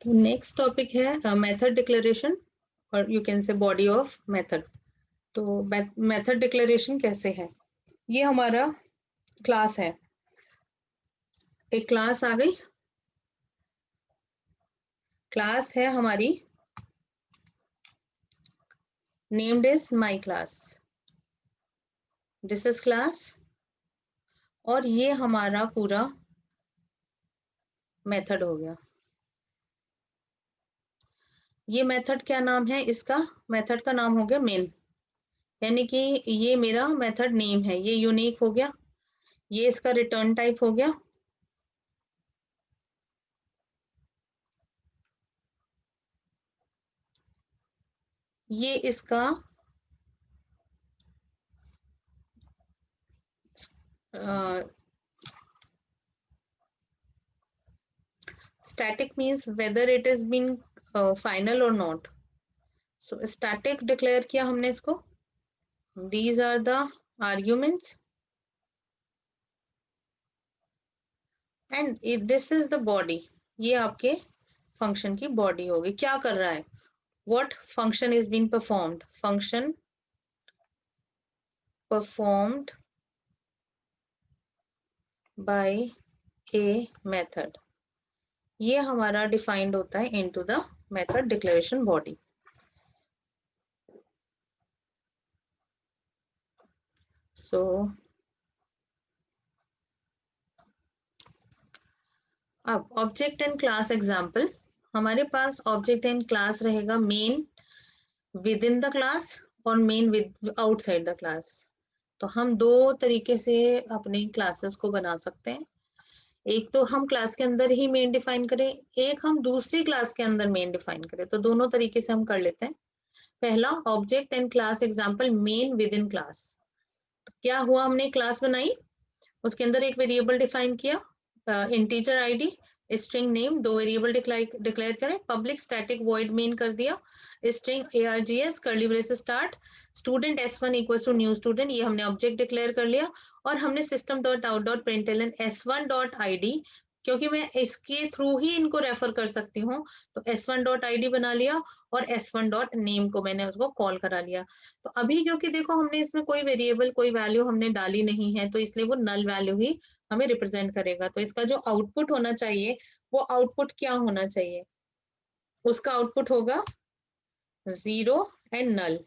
तो next topic है method declaration और you can say body of method. तो मेथड डिक्लेरेशन कैसे है, ये हमारा क्लास है, एक क्लास आ गई, क्लास है हमारी, named is my class, this is class, और ये हमारा पूरा मेथड हो गया। ये मेथड क्या नाम है इसका? मेथड का नाम हो गया मेन, यानी कि ये मेरा मेथड नेम है, ये यूनिक हो गया, ये इसका रिटर्न टाइप हो गया, ये इसका static means whether it has been final or not. So static declare किया हमने इसको, these are the arguments and this is the body, ये आपके function की body होगी। क्या कर रहा है, what function is being performed, function performed by a method, ये हमारा डिफाइंड होता है into the method declaration body. So अब ऑब्जेक्ट एंड क्लास एग्जांपल, हमारे पास ऑब्जेक्ट एंड क्लास रहेगा main within the class और main with outside the class. तो हम दो तरीके से अपने क्लासेस को बना सकते हैं, एक तो हम क्लास के अंदर ही मेन डिफाइन करें, एक हम दूसरी क्लास के अंदर मेन डिफाइन करें। तो दोनों तरीके से हम कर लेते हैं। पहला object and class example main within class. तो क्या हुआ, हमने क्लास बनाई, उसके अंदर एक वेरिएबल डिफाइन किया, इंटीजर आईडी, स्ट्रिंग नेम, दो वेरिएबल डिक्लेयर करें, पब्लिक स्टैटिक वॉइड मेन कर दिया, string args curly brace start, student s1 equals to new student, ये हमने ऑब्जेक्ट डिक्लेयर कर लिया, और हमने system dot out dot println s1 dot id, क्योंकि मैं इसके थ्रू ही इनको रेफर कर सकती हूँ, तो s1 डॉट id बना लिया, और s1 डॉट नेम को मैंने उसको कॉल करा लिया। तो अभी क्योंकि देखो हमने इसमें कोई वेरिएबल कोई वैल्यू हमने डाली नहीं है, तो इसलिए वो नल वैल्यू ही हमें रिप्रेजेंट करेगा। तो इसका जो आउटपुट होना चाहिए वो आउटपुट क्या होना चाहिए, उसका आउटपुट होगा 0 and null.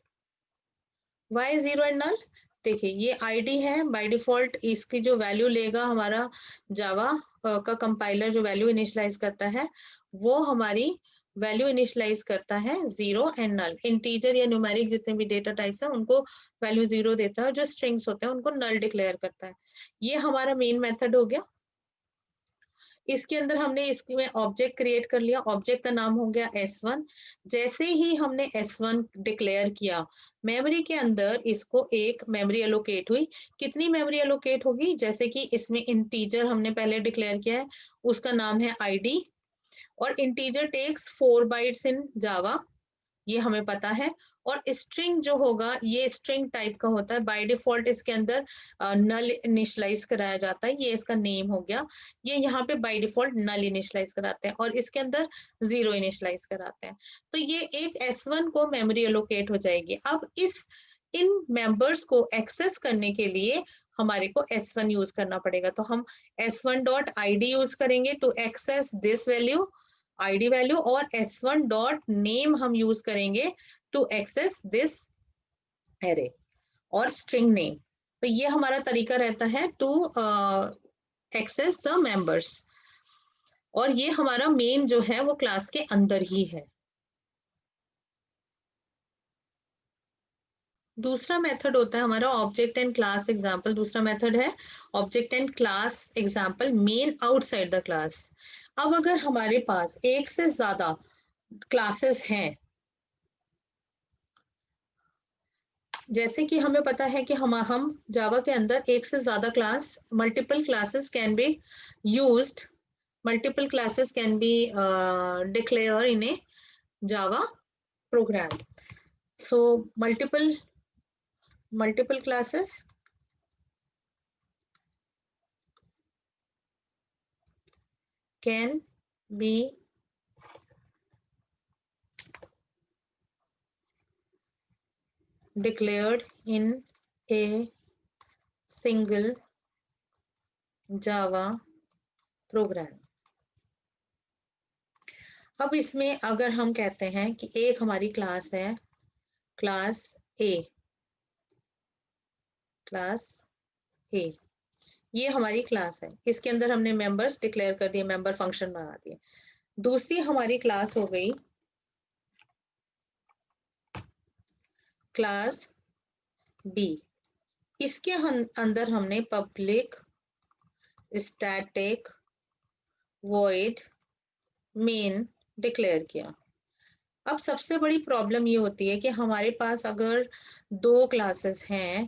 Why 0 and null? देखिए ये आईडी है, बाय डिफॉल्ट इसकी जो वैल्यू लेगा हमारा जावा का कंपाइलर, जो वैल्यू इनिशियलाइज करता है वो हमारी वैल्यू इनिशियलाइज करता है 0 एंड नल। इंटीजर या न्यूमेरिक जितने भी डेटा टाइप्स हैं उनको वैल्यू 0 देता है, और जो स्ट्रिंग्स होते हैं उनको नल डिक्लेयर करता है। ये हमारा मेन मेथड हो गया। इसके अंदर हमने इसमें ऑब्जेक्ट क्रिएट कर लिया, ऑब्जेक्ट का नाम हो गया s1। जैसे ही हमने s1 डिक्लेयर किया, मेमोरी के अंदर इसको एक मेमोरी एलोकेट हुई। कितनी मेमोरी एलोकेट होगी, जैसे कि इसमें इंटीजर हमने पहले डिक्लेयर किया है, उसका नाम है id, और इंटीजर टेक्स 4 बाइट्स इन जावा, ये हमें पता है। और स्ट्रिंग जो होगा ये स्ट्रिंग टाइप का होता है, बाय डिफॉल्ट इसके अंदर नल इनिशियलाइज कराया जाता है, ये इसका नेम हो गया। ये यहाँ पे बाय डिफॉल्ट नल इनिशियलाइज कराते हैं और इसके अंदर 0 इनिशियलाइज कराते हैं। तो ये एक s1 को मेमोरी एलोकेट हो जाएगी। अब इन मेंबर्स को एक्सेस करने के लिए हमारे को s1 यूज करना पड़ेगा। तो हम s1 डॉट id यूज करेंगे to access this value, id value, और s1 डॉट नेम हम यूज करेंगे टू एक्सेस दिस एरे और स्ट्रिंग नेम। तो ये हमारा तरीका रहता है टू एक्सेस द मेंबर्स, और ये हमारा मेन जो है वो क्लास के अंदर ही है। दूसरा मेथड होता है हमारा ऑब्जेक्ट एंड क्लास एग्जांपल। दूसरा मेथड है object and class example main outside the class. अब अगर हमारे पास एक से ज्यादा क्लासेस हैं, जैसे कि हमें पता है कि हम जावा के अंदर एक से ज्यादा class, multiple classes can be used, multiple classes can be declare in A Java program. So multiple classes can be declared in a single Java program. अब इसमें अगर हम कहते हैं कि एक हमारी क्लास है क्लास ए, ये हमारी क्लास है, इसके अंदर हमने मेंबर्स डिक्लेयर कर दिए, मेंबर फंक्शन बना दिए। दूसरी हमारी क्लास हो गई क्लास बी, इसके अंदर हमने public static void main declare किया। अब सबसे बड़ी प्रॉब्लम ये होती है कि हमारे पास अगर दो क्लासेस हैं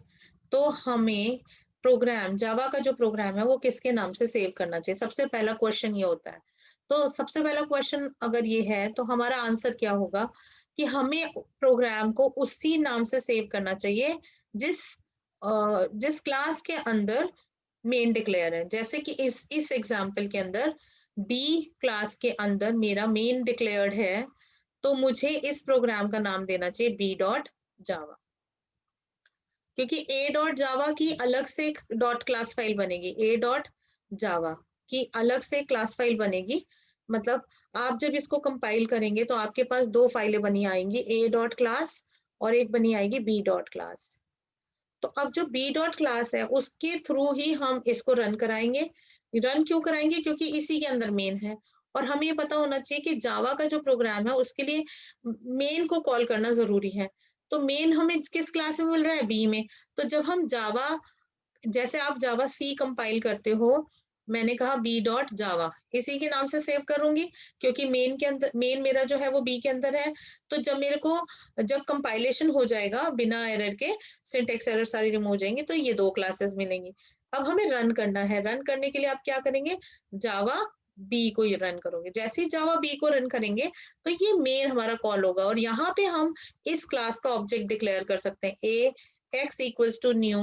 तो हमें प्रोग्राम, जावा का जो प्रोग्राम है वो किसके नाम से सेव करना चाहिए, सबसे पहला क्वेश्चन ये होता है। तो सबसे पहला क्वेश्चन अगर ये है तो हमारा आंसर क्या होगा कि हमें प्रोग्राम को उसी नाम से सेव करना चाहिए जिस क्लास के अंदर मेन डिक्लेयर है। जैसे कि इस एग्जाम्पल के अंदर बी क्लास के अंदर मेरा मेन डिक्लेयर्ड है, तो मुझे इस प्रोग्राम का नाम देना चाहिए बी डॉट जावा, क्योंकि ए डॉट जावा की अलग से डॉट क्लास फाइल बनेगी, ए डॉट जावा की अलग से क्लास फाइल बनेगी। मतलब आप जब इसको कंपाइल करेंगे तो आपके पास दो फाइलें बनी आएंगी, ए डॉट क्लास और एक बनी आएगी बी डॉट क्लास। तो अब जो बी डॉट क्लास है उसके थ्रू ही हम इसको रन कराएंगे। रन क्यों कराएंगे? क्योंकि इसी के अंदर मेन है और हमें ये पता होना चाहिए कि जावा का जो प्रोग्राम है उसके लिए मेन को कॉल करना जरूरी है। तो मेन हमें किस क्लास में मिल रहा है? बी में। तो जब हम जावा, जैसे आप जावा सी कंपाइल करते हो, मैंने कहा बी डॉट जावा इसी के नाम से सेव करूंगी क्योंकि मेन के अंदर, मेन मेरा जो है वो बी के अंदर है। तो जब मेरे को, जब कंपाइलेशन हो जाएगा बिना एरर के, सिंटेक्स एरर सारी रिमूव हो जाएंगी, तो ये दो क्लासेस मिलेंगी। अब हमें रन करना है, रन करने के लिए आप क्या करेंगे? जावा बी को ये रन करोगे। जैसे ही जावा बी को रन करेंगे तो ये मेन हमारा कॉल होगा और यहाँ पे हम इस क्लास का ऑब्जेक्ट डिक्लेयर कर सकते हैं, A x equals to new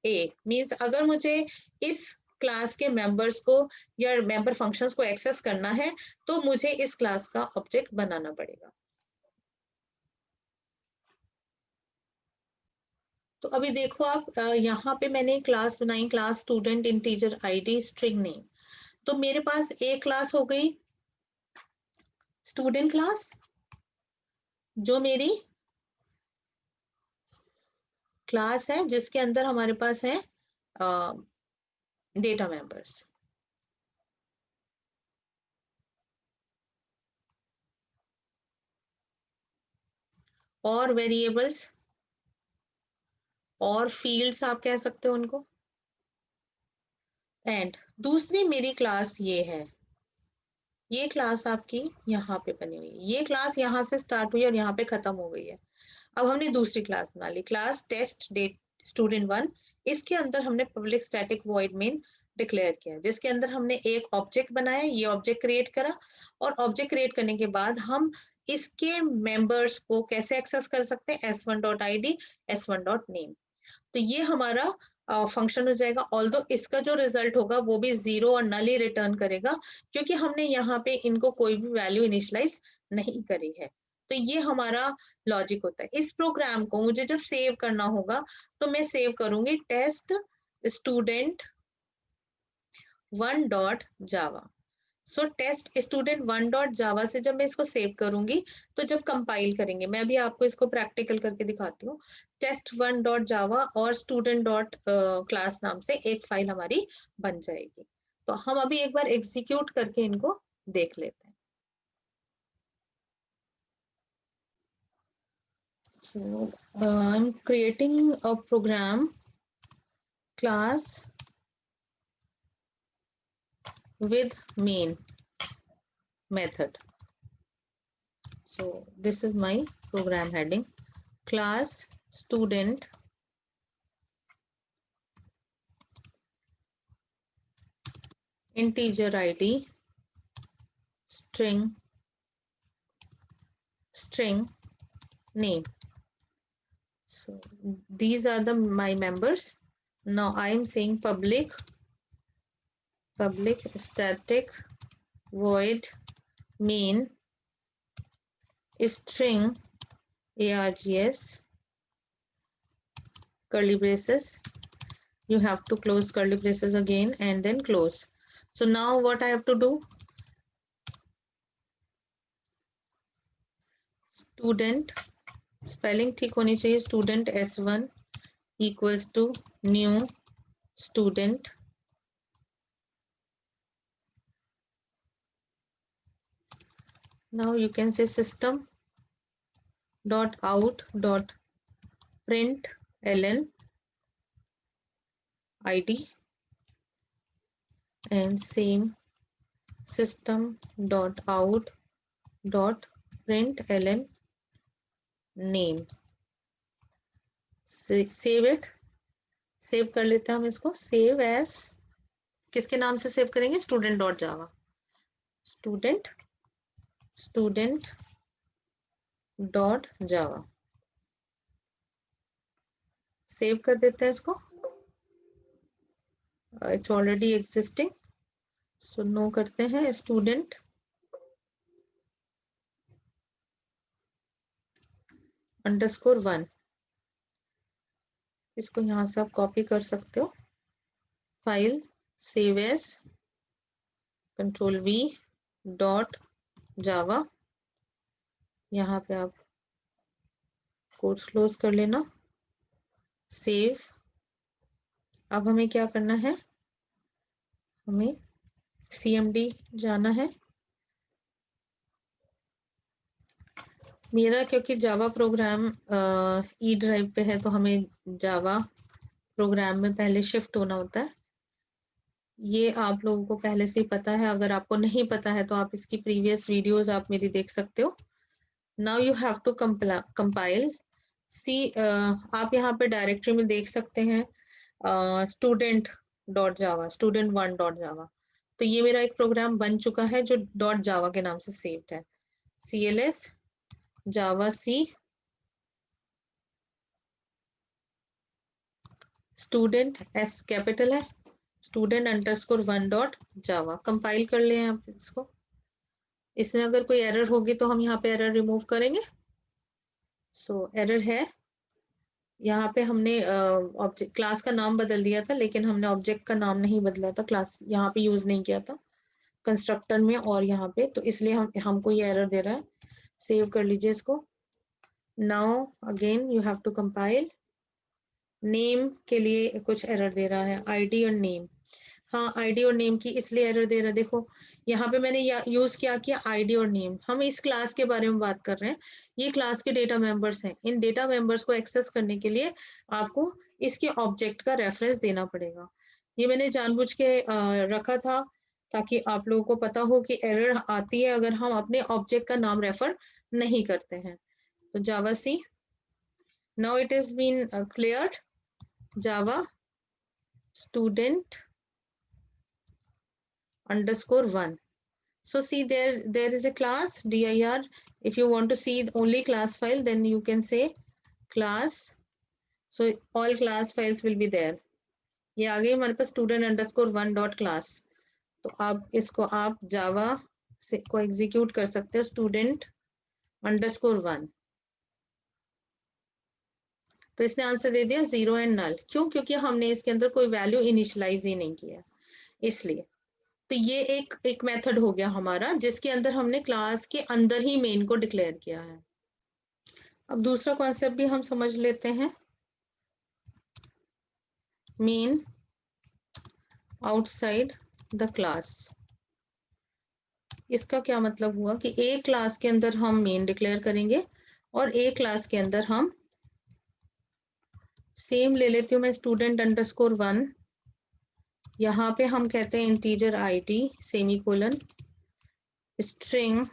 A. Means अगर मुझे इस क्लास के मेंबर्स को या मेंबर फंक्शंस को एक्सेस करना है तो मुझे इस क्लास का ऑब्जेक्ट बनाना पड़ेगा। तो अभी देखो आप, यहाँ पे मैंने क्लास बनाई, class student integer ID string name. तो मेरे पास एक क्लास हो गई स्टूडेंट क्लास, जो मेरी क्लास है जिसके अंदर हमारे पास है डेटा मेंबर्स। और वेरिएबल्स और फील्ड्स आप कह सकते हो उनको। एंड दूसरी मेरी क्लास ये है, ये क्लास आपकी यहाँ पे बनी हुई है, ये क्लास यहाँ से स्टार्ट हुई और यहाँ पे खत्म हो गई है। अब हमने दूसरी क्लास बना ली, क्लास टेस्ट डेट स्टूडेंट 1। इसके अंदर हमने public static void main declare किया जिसके अंदर हमने एक ऑब्जेक्ट बनाया, ये ऑब्जेक्ट क्रिएट करा और ऑब्जेक्ट क्रिएट करने के बाद हम इसके मेंबर्स को कैसे एक्सेस कर सकते हैं? s1.id s1.name। तो ये हमारा फंक्शन हो जाएगा। ऑल्दो इसका जो रिजल्ट होगा वो भी 0 और नल ही रिटर्न करेगा क्योंकि हमने यहाँ पे इनको कोई भी वैल्यू इनिशियलाइज नहीं करी है। तो ये हमारा लॉजिक होता है। इस प्रोग्राम को मुझे जब सेव करना होगा तो मैं सेव करूंगी टेस्ट स्टूडेंट 1.java। सो टेस्ट स्टूडेंट 1.java से जब मैं इसको सेव करूंगी तो जब कंपाइल करेंगे, मैं अभी आपको इसको प्रैक्टिकल करके दिखाती हूँ, test1.java और student डॉट क्लास नाम से एक फाइल हमारी बन जाएगी। तो हम अभी एक बार एग्जीक्यूट करके इनको देख लेते हैं। So I'm creating a program class with main method. So this is my program heading, class student integer id string name. So these are the my members. Now I am saying public static void main string args curly braces. You have to close curly braces again and then close. So now what I have to do, student, spelling ठीक होनी चाहिए, student S1 equals to new student. Now you can say system dot out dot print ln id and same system dot out dot print ln name. Save it, save कर लेते हैं हम इसको, save as, किसके नाम से save करेंगे, student dot Java, student dot Java, save कर देते हैं इसको. It's already existing, so no करते हैं, स्टूडेंट अंडरस्कोर 1. इसको यहां से आप कॉपी कर सकते हो, file save as control V dot Java, यहाँ पे आप कोड्स क्लोज कर लेना, सेव. अब हमें क्या करना है, हमें CMD जाना है. मेरा क्योंकि जावा प्रोग्राम ई ड्राइव पे है तो हमें जावा प्रोग्राम में पहले शिफ्ट होना होता है. ये आप लोगों को पहले से ही पता है, अगर आपको नहीं पता है तो आप इसकी प्रीवियस वीडियोस आप मेरी देख सकते हो. Now you have to compile. See आप यहाँ पे डायरेक्टरी में देख सकते हैं student dot Java, student 1 dot Java. तो ये मेरा एक प्रोग्राम बन चुका है जो डॉट जावा के नाम से सेव्ड है. CLS जावा सी स्टूडेंट, S कैपिटल है, स्टूडेंट अंडरस्कोर 1 डॉट जावा. कंपाइल कर ले आप इसको. इसमें अगर कोई एरर होगी तो हम यहाँ पे एरर रिमूव करेंगे. सो एरर है, यहाँ पे हमने ऑब्जेक्ट क्लास का नाम बदल दिया था, लेकिन हमने ऑब्जेक्ट का नाम नहीं बदला था, क्लास यहाँ पे यूज नहीं किया था कंस्ट्रक्टर में और यहाँ पे, तो इसलिए हमको ये एरर दे रहा है. सेव कर लीजिए इसको. Now again you have to compile. Name के लिए कुछ एरर दे रहा है, आईडी और नेम. हाँ, आईडी और नेम की इसलिए एरर दे रहा है, देखो यहाँ पे मैंने यूज किया आईडी और नेम. हम इस क्लास के बारे में बात कर रहे हैं, ये क्लास के डेटा मेंबर्स हैं. इन डेटा मेंबर्स को एक्सेस करने के लिए आपको इसके ऑब्जेक्ट का रेफरेंस देना पड़ेगा. ये मैंने जानबूझ के रखा था ताकि आप लोगों को पता हो कि एरर आती है अगर हम अपने ऑब्जेक्ट का नाम रेफर नहीं करते हैं. तो javac, now it is been cleared. Java student underscore 1. So see there is a class dir. If you want to see only class file, then you can say class. So all class files will be there. ये आ गई हमारे पास student underscore 1 dot class. तो आप इसको आप जावा से को execute कर सकते हो, student underscore 1. तो इसने आंसर दे दिया 0 एंड नल. क्यों? क्योंकि हमने इसके अंदर कोई वैल्यू इनिशियलाइज ही नहीं किया, इसलिए. तो ये एक मेथड हो गया हमारा जिसके अंदर हमने क्लास के अंदर ही मेन को डिक्लेयर किया है. अब दूसरा कॉन्सेप्ट भी हम समझ लेते हैं, मेन आउटसाइड द क्लास. इसका क्या मतलब हुआ कि एक क्लास के अंदर हम मेन डिक्लेयर करेंगे और एक क्लास के अंदर हम सेम ले लेती हूँ मैं, स्टूडेंट अंडरस्कोर 1. यहाँ पे हम कहते हैं integer ID semicolon string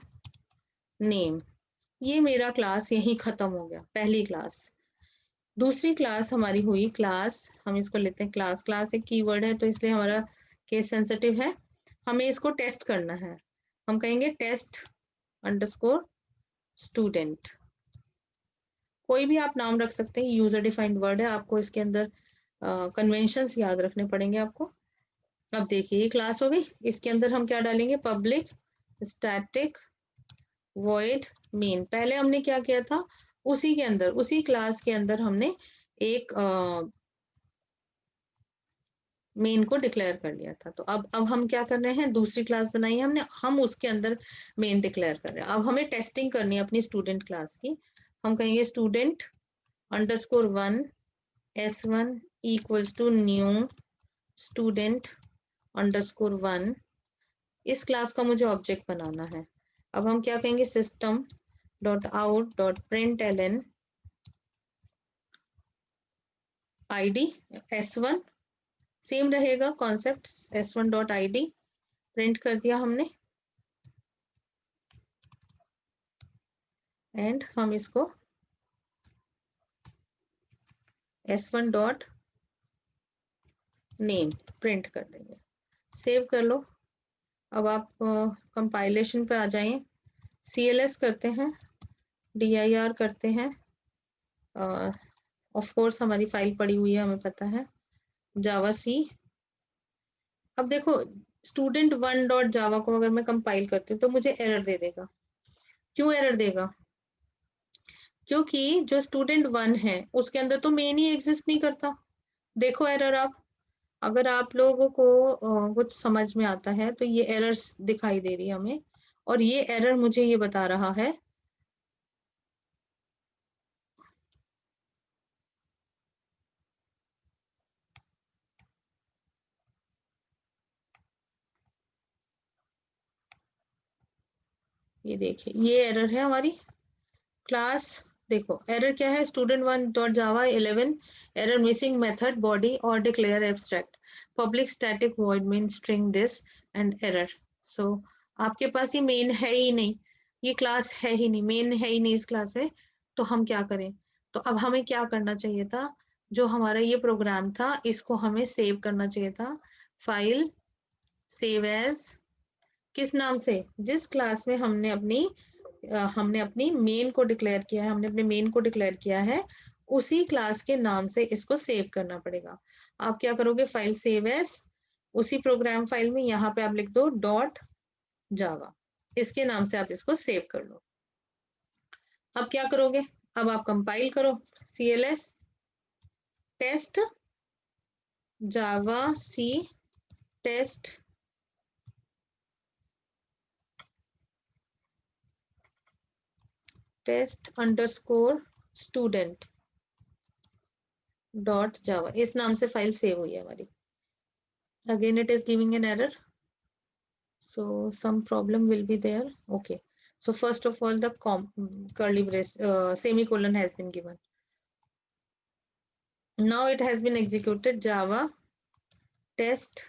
name. ये मेरा क्लास यही खत्म हो गया, पहली क्लास. दूसरी क्लास हमारी हुई क्लास, हम इसको लेते हैं क्लास. क्लास एक कीवर्ड है तो इसलिए हमारा केस सेंसिटिव है. हमें इसको टेस्ट करना है, हम कहेंगे टेस्ट अंडरस्कोर स्टूडेंट. कोई भी आप नाम रख सकते हैं, यूजर डिफाइंड वर्ड है, आपको इसके अंदर कन्वेंशंस याद रखने पड़ेंगे आपको. अब देखिए ये क्लास हो गई, इसके अंदर हम क्या डालेंगे, पब्लिक स्टैटिक वॉइड मेन. पहले हमने क्या किया था, उसी के अंदर उसी क्लास के अंदर हमने एक मेन को डिक्लेयर कर लिया था। तो अब हम क्या कर रहे हैं, दूसरी क्लास बनाई है हमने, हम उसके अंदर मेन डिक्लेयर कर रहे हैं। अब हमें टेस्टिंग करनी है अपनी स्टूडेंट क्लास की। हम कहेंगे student underscore 1 S1 equals to new student underscore 1। इस क्लास का मुझे ऑब्जेक्ट बनाना है। अब हम क्या कहेंगे, system dot out dot println ID S1, same रहेगा concept, S1 dot ID print कर दिया हमने। एंड हम इसको S1 डॉट नेम प्रिंट कर देंगे। सेव कर लो। अब आप कंपाइलेशन पे आ जाइए, CLS करते हैं, dir करते हैं, ऑफ कोर्स हमारी फाइल पड़ी हुई है, हमें पता है, जावा सी। अब देखो स्टूडेंट 1 डॉट जावा को अगर मैं कंपाइल करती हूँ तो मुझे एरर दे देगा। क्यों एरर देगा? क्योंकि जो स्टूडेंट 1 है उसके अंदर तो मेन ही एग्जिस्ट नहीं करता। देखो एरर आप, अगर आप लोगों को कुछ समझ में आता है तो ये एरर्स दिखाई दे रही है हमें, और ये एरर मुझे ये बता रहा है ये देखिए, ये एरर है हमारी क्लास। देखो एरर क्या है, student 1 dot Java 11 error missing method body और declare abstract public static void main string this and error. So आपके पास ये मेन है ही नहीं, ये क्लास है ही नहीं, मेन है ही नहीं इस क्लास में। तो हम क्या करें? तो अब हमें क्या करना चाहिए था, जो हमारा ये प्रोग्राम था इसको हमें सेव करना चाहिए था। फाइल सेव एज, किस नाम से, जिस क्लास में हमने अपनी मेन को डिक्लेयर किया है, हमने अपने मेन को डिक्लेयर किया है, उसी क्लास के नाम से इसको सेव करना पड़ेगा। आप क्या करोगे, फाइल सेव एज, उसी प्रोग्राम फाइल में यहाँ पे आप लिख दो डॉट जावा, इसके नाम से आप इसको सेव कर लो। अब क्या करोगे, अब आप कंपाइल करो, CLS test javac test test underscore student dot Java, इस नाम से फाइल सेव हुई है हमारी। Again it is giving an error, so some problem will be there. Okay, so first of all the curly brace semicolon has been given. Now it has been executed java test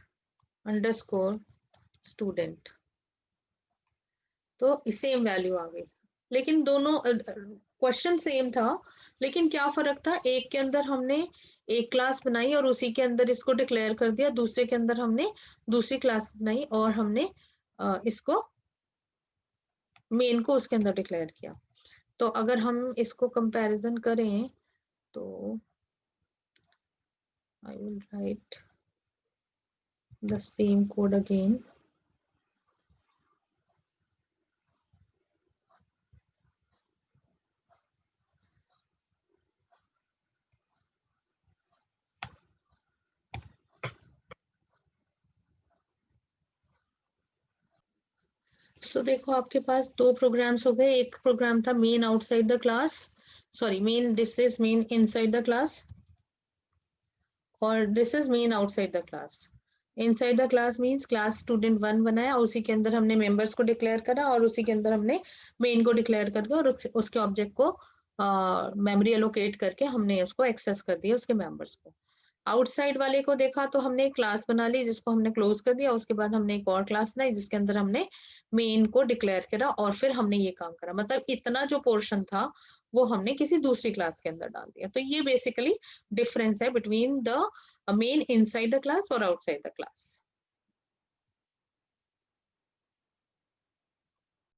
underscore student, तो same value आ गई। लेकिन दोनों question same था, लेकिन क्या फर्क था, एक के अंदर हमने एक क्लास बनाई और उसी के अंदर इसको डिक्लेयर कर दिया, दूसरे के अंदर हमने दूसरी क्लास बनाई और हमने इसको मेन को उसके अंदर डिक्लेयर किया। तो अगर हम इसको कंपैरिजन करें तो I will write the same code again. So देखो आपके पास दो प्रोग्राम्स हो गए, एक प्रोग्राम था main outside the class, sorry main, this is main inside the class और this is main outside the class. Inside the class means class student 1 बनाया, उसी के अंदर हमने मेंबर्स को डिक्लेयर करा और उसी के अंदर हमने मेन को डिक्लेयर करके और उसके ऑब्जेक्ट को मेमोरी एलोकेट करके हमने उसको एक्सेस कर दिया उसके मेंबर्स को। आउटसाइड वाले को देखा तो हमने एक क्लास बना ली जिसको हमने क्लोज कर दिया, उसके बाद हमने एक और क्लास बनाई जिसके अंदर हमने मेन को डिक्लेयर करा और फिर हमने ये काम करा, मतलब इतना जो पोर्शन था वो हमने किसी दूसरी क्लास के अंदर डाल दिया। तो ये बेसिकली डिफरेंस है between the main inside the class और आउटसाइड द क्लास।